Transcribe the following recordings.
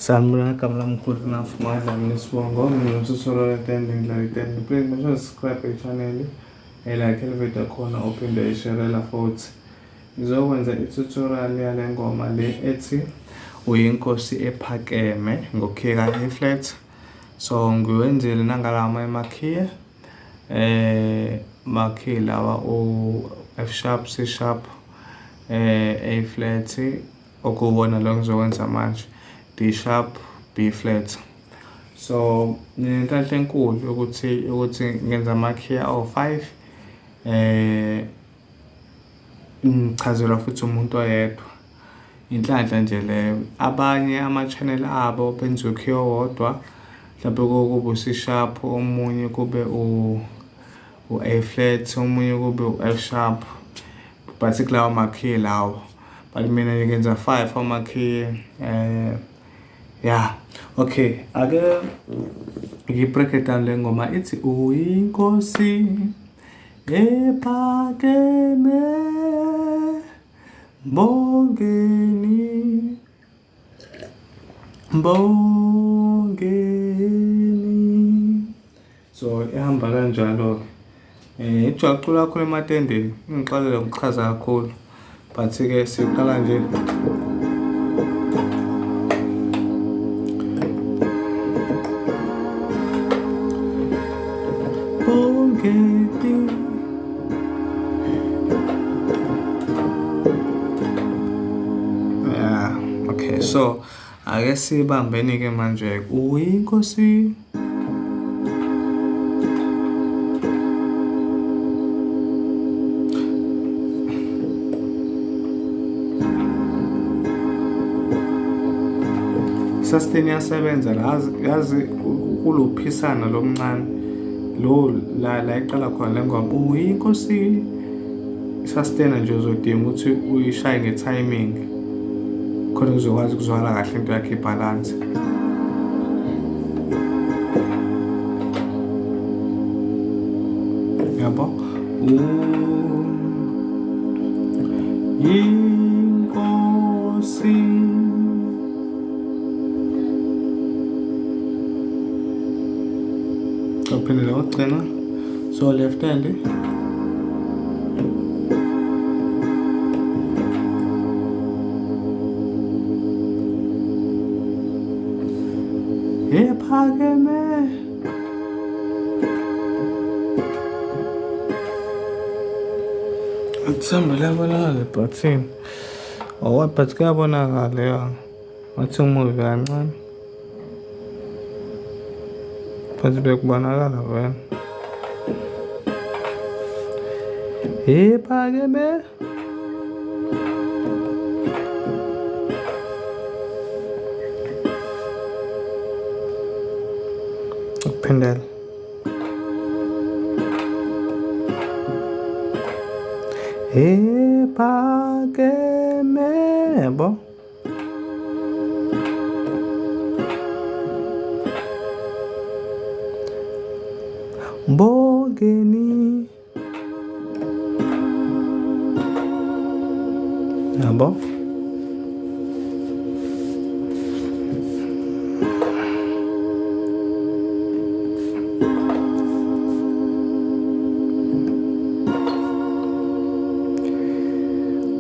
Sanibona igama lami mkhulu nafumadla nesibongo mina Tutorial Itende ngidlala Itende. Please make sure subscribe channel, like le video khona uphinde uyishare futhi. Ngizokwenza i-tutorial yale ngoma le ethi uyinkosi ephakeme ngokukhika Aflat. So ngiwenzile nangalama emakhiye makhiye lawa u F sharp, C sharp, A flat okuwona lo ngizokwenza manje. D sharp, B flat. So inhlanhla enkulu ukuthi ngenza amakhiya awu5 ngichazelwa futhi umuntu oyedwa inhlanhla nje leyo. Abanye ama-channel abo benza ukhiya owodwa mhlawumbe kube C sharp, omunye kube A flat, omunye kube F sharp, but kulawo makhiya lawo. But mina ngenza 5 amakhiya yeah. Okay, ake ngibreak it down le ngoma ithi uyinkosi ephakeme mbongeni so ihamba kanjalo ke ijwaqula kakhulu ematendeni ngixalela ngokuchaza kakhulu but ke siqala nje yeah. Okay, so ake sibambeni ke manje uyinkosi sustain yasebenza yazi kuluphisana lomncane lo la iqala khona le ngoma uyinkosi sustain nje uzodinga ukuthi uyishaye ngetiming khona uzokwazi ukuzwala kahle into yakhe ibalance. Yabo uyinkosi ophendela ukugcina so left hand ephakeme atsambala button but kuyabonakala ya wathi umuvi kancane but bekubonakala wena ephakeme ukuphendela ephakeme yabo mbongeni yabo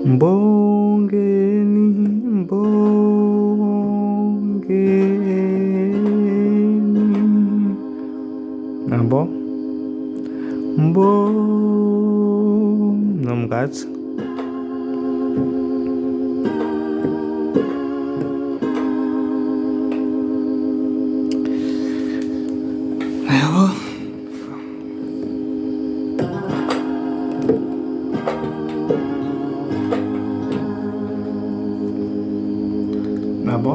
mbongeni nabo nomgathi yabo nabo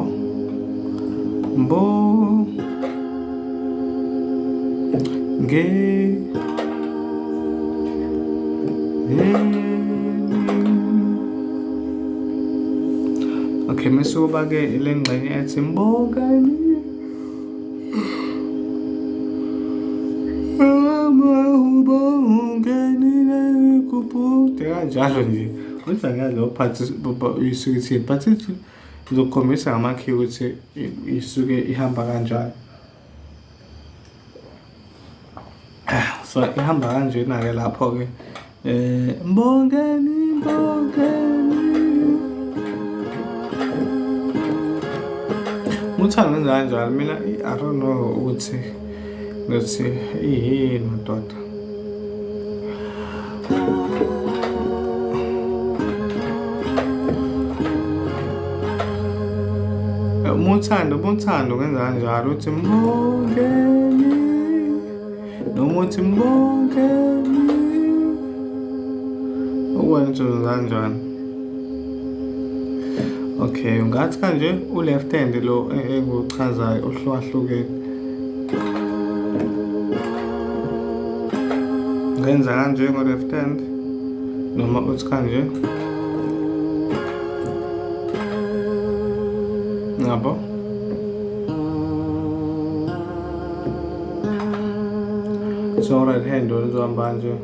okay mesuba ke ile ngxenye ethi mbongeni kubhude kanjalo nje. Kodwa ngalo phathi uyisukithini but ngizokukhombisa ngamakhi ukuthi isuke ihamba kanjani. So ihamba kanjena-ke lapho-ke mbongeni uthanda wenza kanjalo. Mina I don't know ukuthi yini madoda. Umuthando ukwenza kanjalo uthi mbongeni noma uthi mbongeni ukwenza into kanjani. Okay, ungathi kanje u-left hand lo enguchazayo ohlukahlukene. Ngenza kanje ngo-left hand noma uthi kanje. Yabo. So right hand uzohamba kanje.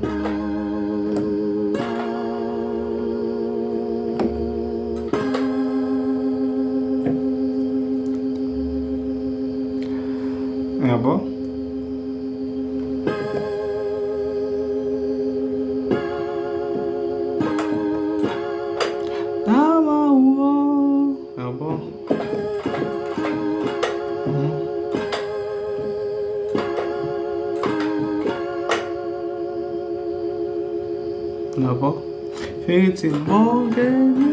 Yabo. Yabo. Yabo. Fithi mbongeni.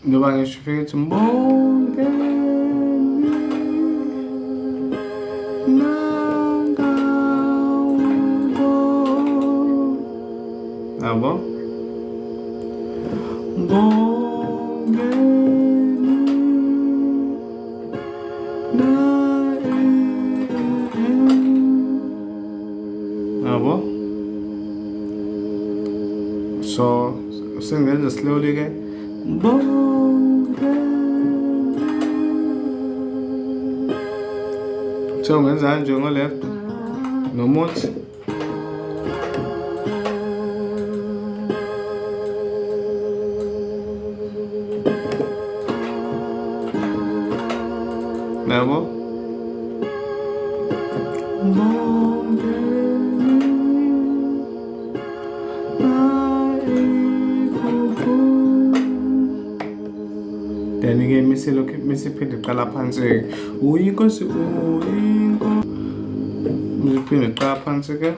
Ngoba ngisho fithi mbongeni. Yabo. Yabo. So singenza slowly ke. So ungenza kanje ngo-left nomuthi. Yabo. Then again misiphinde iqala phansi uyinkosi misiphinde iqala phansi ke.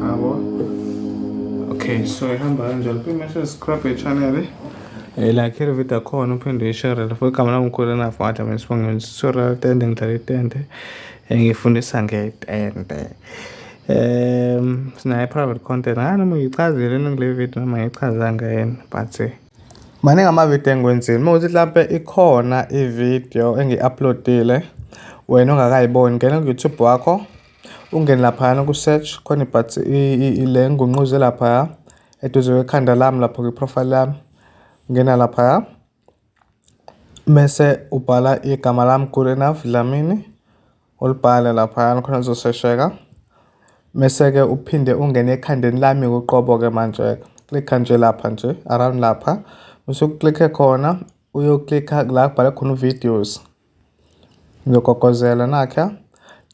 Yabo. Okay, so ihamba kanjalo. Phinde subscribe channel. Like ile video khona uphinde uyishare futhi igama lami ngikhulu enough wathi mina sibonge tutorial Itende ngidlala Itende engifundisa ngeitende. Sinayo private content noma ngichazile ngile video noma ngichazanga yena but maningi ama-video engiwenzile. Uma ukuthi mhlawumbe ikhona i-video engi-uploadile wena ongakayiboni, ngena ku-YouTube wakho ungene laphana ku-search khona but ile ngunquze lapha eduze kwekhanda lami lapho kwi-profile lami. Ngena lapha mese ubhala igama lami good enough Dlamini ulibhala lapha khona uzosesheka. Mese ke uphinde ungene ekhandeni lami uqobo ke manje click nje lapha nje around lapha bese uklikhe khona uyoklikha la kubhala khona videos ngiyogokozela nakha.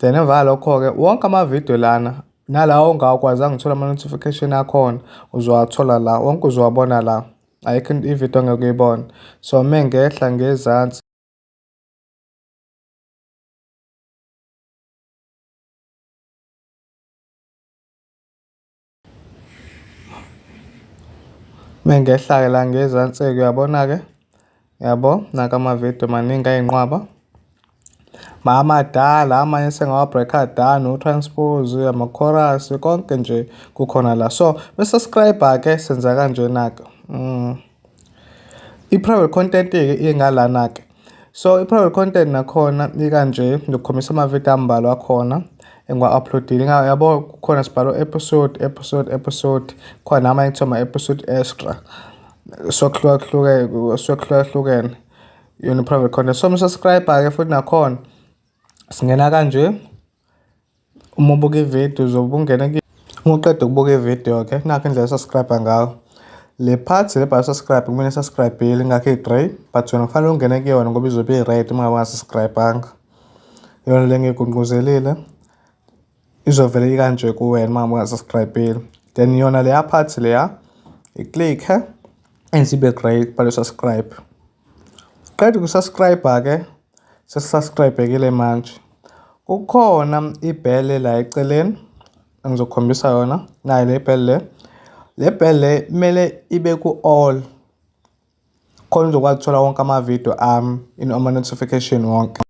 Then emva lokho ke wonke ama video lana nalawo ongakwazanga ukuthola ama notification akhona uzowathola la wonke uzowabona la. Ayikho i-video ongekuyibona. So mengehla ngezansi mengehla la ngezansi uyabona ke. Yabo naka ama video maningi ayinqwaba. Amadala amanye sengawa-breaker down u-transpose ama chorus konke nje kukhona la. So besubscribe ke senza kanjena ke. I-private content ke ingalana ke. So i-private content nakhona ikanje ngikhombisa ama video ambalwa akhona engwa-uploadile. Yabo kukhona sibhalo episode khona amanye kuthiwa episode extra. Sokuhlukene yona private content. So subscribe ke futhi nakhona singena kanje uma ubuka ivideo uzobungena Ngoqeda ukubuka ividiyo ke nakho indlela subscribe ngayo. Le part le bhala subscribe kumele subscribe ingakho i-grey but wena kufanele ungene kuyona ngoba izobe i-red uma ungasubscribe-anga. Yona le ngigqugquzelile izovela ikanje kuwena uma ungasubscribe. Then yona leya part leya i-click ensibe grey bhala subscribe. Qeda ukusubscribe ke sesubscribe-ekile manje. Kukhona ibhele la eceleni engizokukhombisa yona nayo le bhele le bhele kumele ibe ku all khona uzokwazi ukuthola wonke ama-video ami ama-notification wonke.